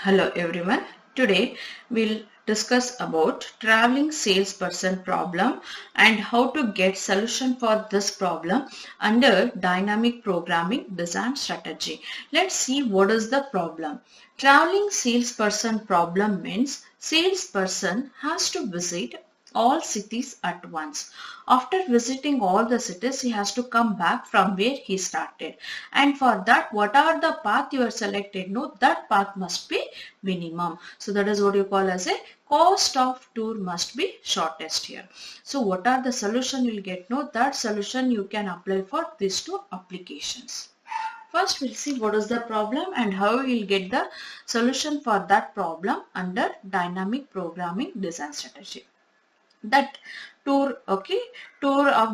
Hello everyone. Today we'll discuss about traveling salesperson problem and how to get solution for this problem under dynamic programming design strategy. Let's see what is the problem. Traveling salesperson problem means salesperson has to visit all cities at once. After visiting all the cities, he has to come back from where he started. And for that, what are the path you are selected? No, that path must be minimum. So that is what you call as a cost of tour must be shortest here. So what are the solution you will get? No, that solution you can apply for these two applications. First, we'll see what is the problem and how we'll get the solution for that problem under dynamic programming design strategy. That tour of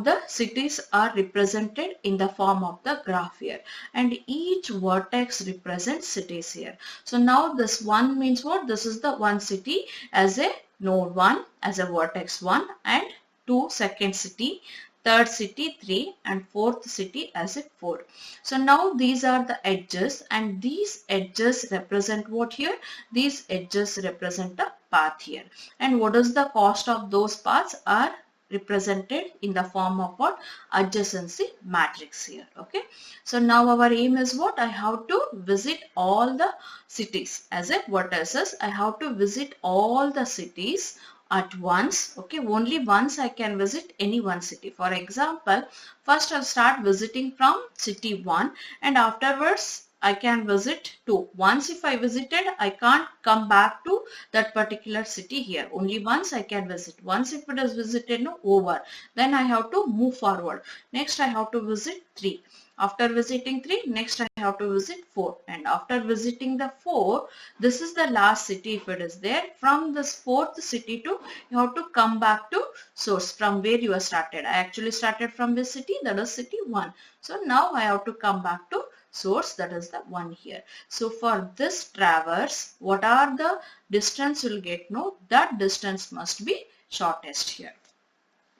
the cities are represented in the form of the graph here, and each vertex represents cities here. So now this one means what? This is the one city as a node 1, as a vertex 1, and 2 second city, third city 3, and fourth city as a 4. So now these are the edges, and these edges represent what here? These edges represent a path here. And what is the cost of those paths are represented in the form of what? Adjacency matrix here. Okay. So now our aim is what? I have to visit all the cities as a vertices. I have to visit all the cities at once. Okay, only once I can visit any one city. For example, first I'll start visiting from city 1, and afterwards I can visit 2. Once if I visited, I can't come back to that particular city here. Only once I can visit. Once if it is visited, no, over. Then I have to move forward. Next I have to visit 3. After visiting 3, next I have to visit 4. And after visiting the 4, this is the last city if it is there. From this fourth city to, you have to come back to source from where you have started. I actually started from this city, that is city 1. So now I have to come back to source, that is the 1 here. So for this traverse, what are the distance you will get? No, that distance must be shortest here.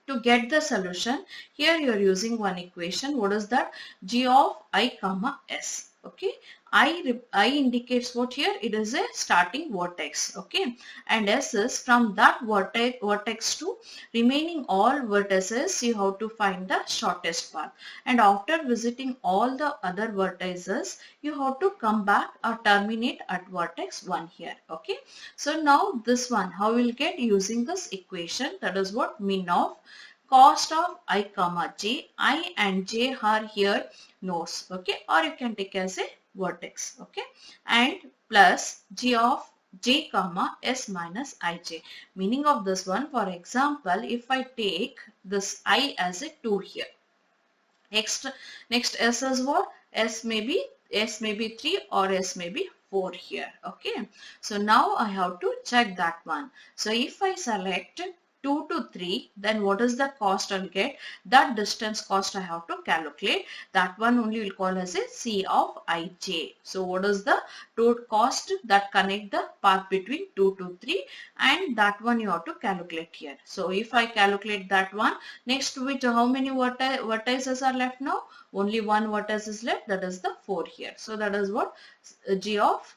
To get the solution, here you are using one equation. What is that? G of I comma S. Okay. I indicates what here? It is a starting vertex. Okay. And S is from that vertex to remaining all vertices, you have to find the shortest path. And after visiting all the other vertices, you have to come back or terminate at vertex 1 here. Okay. So now this one, how we'll get? Using this equation, that is what? Min of cost of I comma j. I and j are here nodes. Okay. Or you can take as a vertex. Okay. And plus g of j comma s minus ij. Meaning of this one, for example, if I take this I as a 2 here. Next s is what? S may be 3 or S may be 4 here. Okay. So now I have to check that one. So if I select 2 to 3, then what is the cost I'll get? That distance cost I have to calculate. That one only will call as a C of ij. So what is the total cost that connect the path between 2 to 3, and that one you have to calculate here. So if I calculate that one, next to which how many vertices are left now? Only one vertex is left, that is the 4 here. So that is what? G of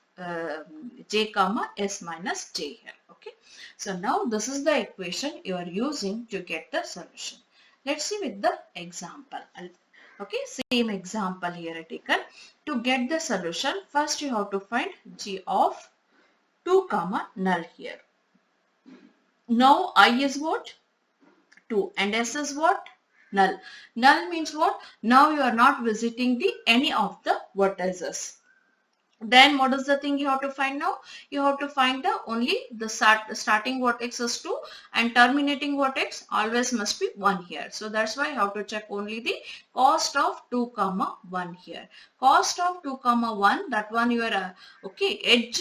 j comma s minus j here. Okay. So now this is the equation you are using to get the solution. Let's see with the example. Okay, same example here taken. To get the solution, first you have to find g of 2 comma null here. Now I is what? 2 and s is what? Null. Null means what? Now you are not visiting any of the vertices. Then what is the thing you have to find now? You have to find only the starting vertex is 2 and terminating vertex always must be 1 here. So that's why I have to check only the cost of 2 comma 1 here. Cost of 2 comma 1, that one you are okay, edge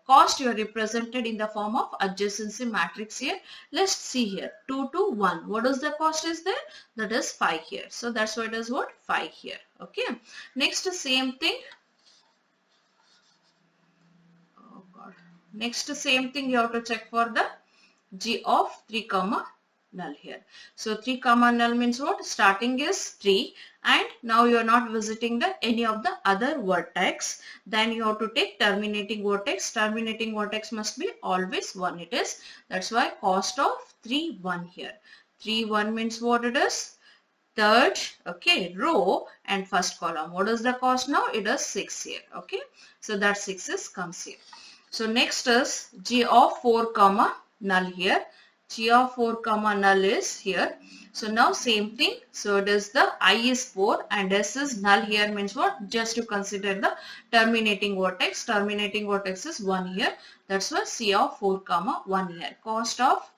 cost you are represented in the form of adjacency matrix here. Let's see here, 2 to 1. What is the cost is there? That is 5 here. So that's why it is what? 5 here. Okay. Next same thing. Next same thing you have to check for the g of 3 comma null here. So 3 comma null means what? Starting is 3 and now you are not visiting any of the other vertex. Then you have to take terminating vertex. Terminating vertex must be always 1 it is. That's why cost of 3 1 here. 3 1 means what it is? Third, okay, row and first column. What is the cost now? It is 6 here. Okay, so that 6 is comes here. So next is G of 4 comma null here. G of 4 comma null is here. So now same thing. So it is the I is 4 and S is null here means what? Just to consider the terminating vertex. Terminating vertex is 1 here. That's why C of 4 comma 1 here. Cost of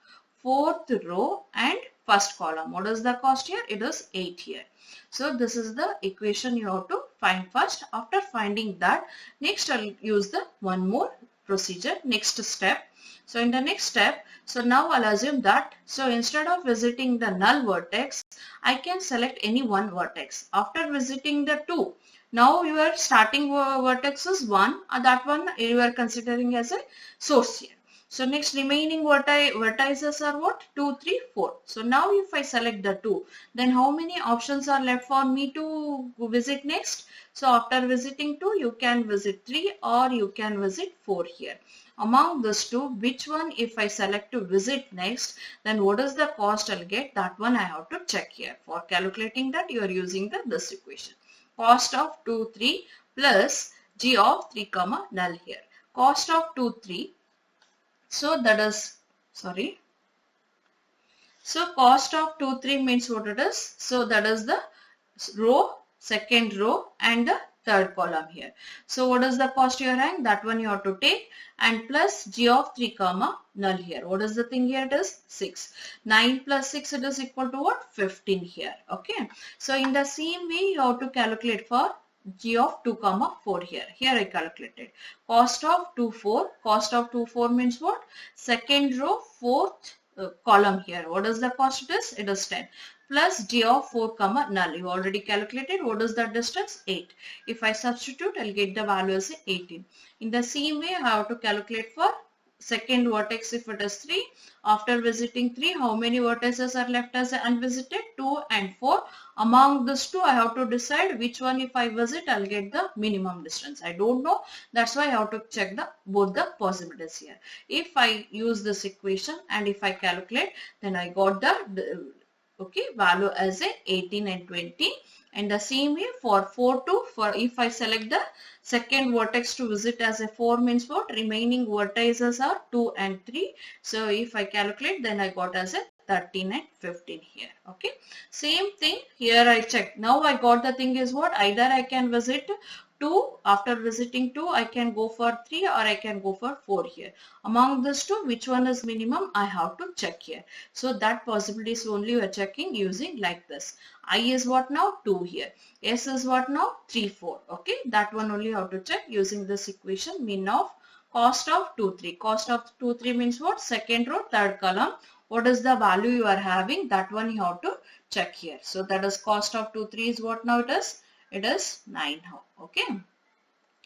4th row and first column. What is the cost here? It is 8 here. So this is the equation you have to find first. After finding that, next I'll use the one more procedure, next step. So in the next step, so now I'll assume that, so instead of visiting the null vertex, I can select any one vertex. After visiting the 2, now your starting vertex is 1, that one you are considering as a source here. So next remaining vertices are what? 2, 3, 4. So now if I select the 2, then how many options are left for me to visit next? So after visiting 2, you can visit 3 or you can visit 4 here. Among these two, which one if I select to visit next, then what is the cost I'll get? That one I have to check here. For calculating that, you are using this equation. Cost of 2, 3 plus G of 3 comma null here. Cost of 2, 3. So that is, sorry. So cost of 2, 3 means what it is. So that is the row, second row and the third column here. So what is the cost you are having? That one you have to take and plus G of 3 comma null here. What is the thing here? It is 6. 9 plus 6 it is equal to what? 15 here. Okay. So in the same way you have to calculate for G of 2 comma 4 here. Here I calculated. Cost of 2, 4. Cost of 2, 4 means what? Second row, fourth column here. What is the cost it is? It is 10. Plus G of 4 comma null. You already calculated. What is the distance? 8. If I substitute, I'll get the value as 18. In the same way, I have to calculate for second vertex if it is 3. After visiting 3, how many vertices are left as unvisited? 2 and 4. Among these two, I have to decide which one if I visit, I'll get the minimum distance. I don't know. That's why I have to check both the possibilities here. If I use this equation and if I calculate, then I got the value as 18 and 20. And the same way for 4 to, if I select the second vertex to visit as a 4 means what? Remaining vertices are 2 and 3. So if I calculate, then I got as a 13 and 15 here. Okay. Same thing here I check. Now I got the thing is what? Either I can visit 2. After visiting 2, I can go for 3 or I can go for 4 here. Among these two, which one is minimum? I have to check here. So that possibility is only we are checking using like this. I is what now? 2 here. S is what now? 3, 4. Okay. That one only you have to check using this equation. Mean of cost of 2, 3. Cost of 2, 3 means what? Second row, third column. What is the value you are having? That one you have to check here. So that is cost of 2, 3 is what now it is? It is 9 now. Okay.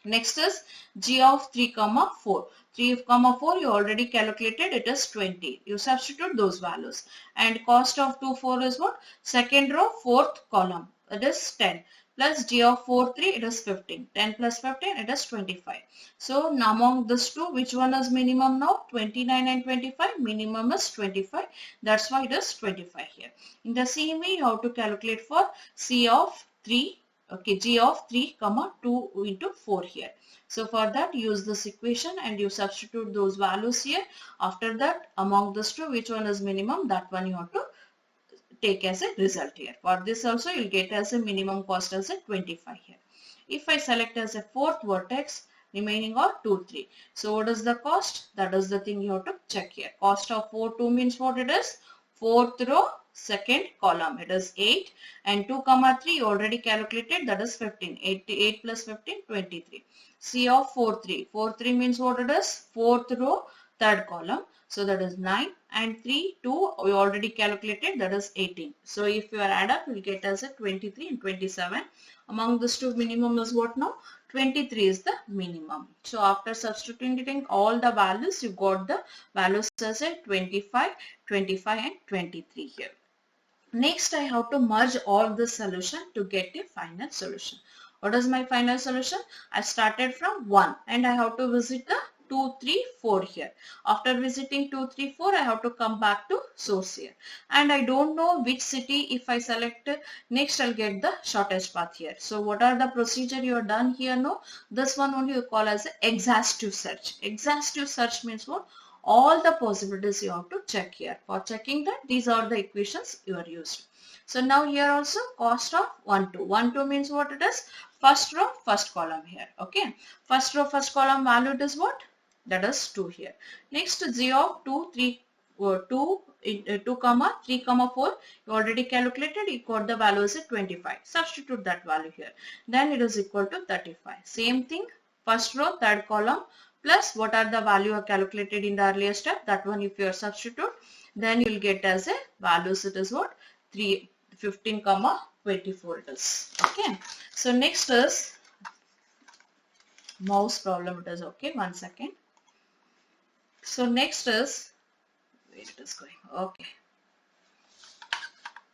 Next is G of 3 comma 4. 3 comma 4 you already calculated. It is 20. You substitute those values. And cost of 2, 4 is what? Second row, fourth column. It is 10. Plus G of 4, 3 it is 15. 10 plus 15 it is 25. So now among these two, which one is minimum now? 29 and 25. Minimum is 25. That's why it is 25 here. In the same way you have to calculate for C of 3. Okay, G of 3 comma 2 into 4 here. So for that use this equation and you substitute those values here. After that among these two which one is minimum, that one you have to take as a result here. For this also you will get as a minimum cost as a 25 here. If I select as a fourth vertex, remaining are 2, 3. So what is the cost? That is the thing you have to check here. Cost of 4, 2 means what it is? Fourth row, second column. It is 8 and 2 comma 3 already calculated, that is 15. 8 plus 15, 23. C of 4, 3. 4, 3 means what it is? Fourth row, third column. So that is 9 and 3, 2 we already calculated, that is 18. So if you add up, you will get as a 23 and 27. Among these two minimum is what now? 23 is the minimum. So after substituting all the values, you got the values as a 25, 25 and 23 here. Next, I have to merge all the solution to get a final solution. What is my final solution? I started from 1 and I have to visit the 2, 3, 4 here. After visiting 2, 3, 4, I have to come back to source here. And I don't know which city. If I select next, I'll get the shortest path here. So what are the procedure you are done here? No, this one only you call as exhaustive search. Exhaustive search means what? All the possibilities you have to check here. For checking that, these are the equations you are used. So now here also cost of 1, 2. 1, 2 means what it is? First row, first column here. Okay. First row, first column value it is what? That is 2 here. Next, G of 2, 3, 2, 2 comma 3 comma 4 you already calculated. You got the value is 25. Substitute that value here. Then it is equal to 35. Same thing. First row, third column plus what are the value are calculated in the earlier step. That one if you are substitute, then you will get as a values it is what? 15 comma 24 it is. Okay. So next is mouse problem it is. Okay. 1 second. So next is, where it is going. Okay.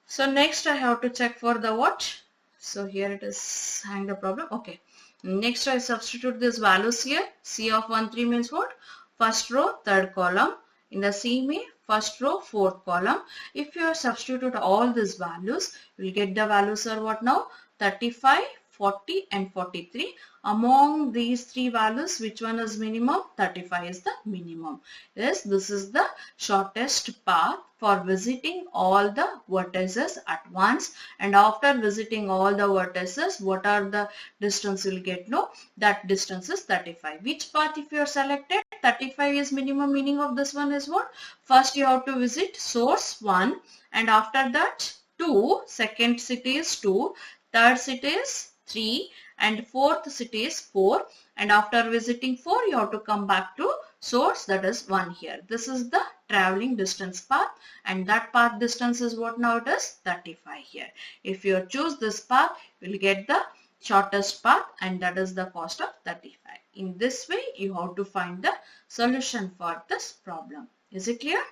So next I have to check for the what? So here it is having the problem. Okay. Next I substitute these values here. C of 1, 3 means what? First row, third column. In the same first row, fourth column. If you substitute all these values, you will get the values are what now? 35, 40 and 43. Among these three values, which one is minimum? 35 is the minimum. Yes, this is the shortest path for visiting all the vertices at once. And after visiting all the vertices, what are the distance you will get? No, that distance is 35. Which path if you are selected? 35 is minimum. Meaning of this one is what? First you have to visit source 1 and after that 2. Second city is 2. Third city is 3 and fourth city is 4, and after visiting 4 you have to come back to source, that is 1 here. This is the traveling distance path and that path distance is what now it is? 35 here. If you choose this path you will get the shortest path and that is the cost of 35. In this way you have to find the solution for this problem. Is it clear?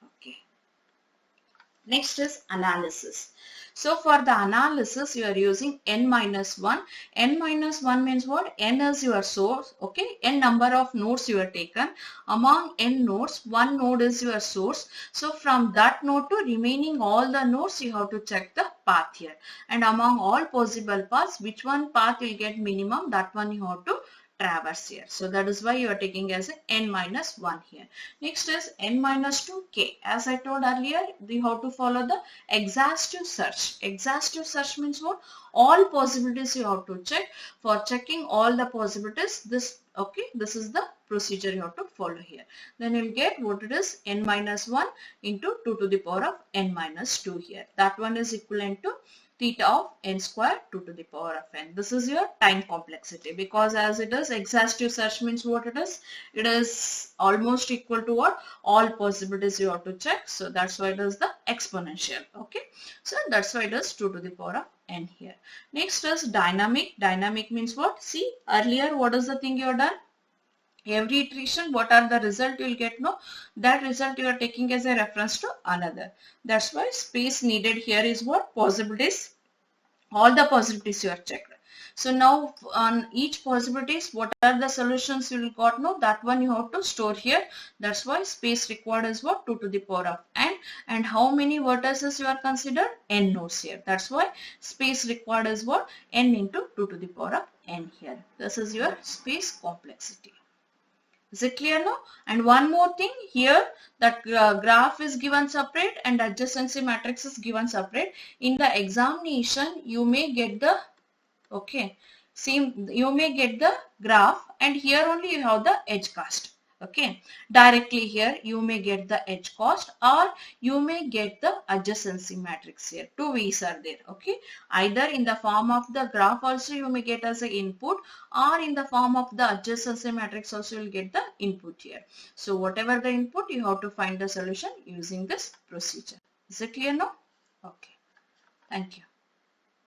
Okay. Next is analysis. So for the analysis, you are using n minus 1. N minus 1 means what? N is your source. Okay. N number of nodes you are taken. Among n nodes, one node is your source. So from that node to remaining all the nodes, you have to check the path here. And among all possible paths, which one path will get minimum, that one you have to traverse here. So that is why you are taking as n minus 1 here. Next is n minus 2k. As I told earlier, we have to follow the exhaustive search. Exhaustive search means what? All possibilities you have to check. For checking all the possibilities, this is the procedure you have to follow here. Then you will get what it is n minus 1 into 2 to the power of n minus 2 here. That one is equivalent to theta of n square 2 to the power of n. This is your time complexity, because as it is exhaustive search means what it is? It is almost equal to what? All possibilities you have to check. So that's why it is the exponential. Okay. So that's why it is 2 to the power of n here. Next is dynamic. Dynamic means what? See earlier what is the thing you have done? Every iteration, what are the result you will get? No, that result you are taking as a reference to another. That's why space needed here is what? Possibilities. All the possibilities you are checked. So now on each possibilities, what are the solutions you will got? No, that one you have to store here. That's why space required is what? 2 to the power of n. And how many vertices you are considered? N nodes here. That's why space required is what? N into 2 to the power of n here. This is your space complexity. Is it clear now? And one more thing here, that graph is given separate and adjacency matrix is given separate. In the examination, you may get the, you may get the graph and here only you have the edge cast. Okay, directly here you may get the edge cost or you may get the adjacency matrix here. Two ways are there. Okay, either in the form of the graph also you may get as an input, or in the form of the adjacency matrix also you will get the input here. So whatever the input, you have to find the solution using this procedure. Is it clear now? Okay, thank you.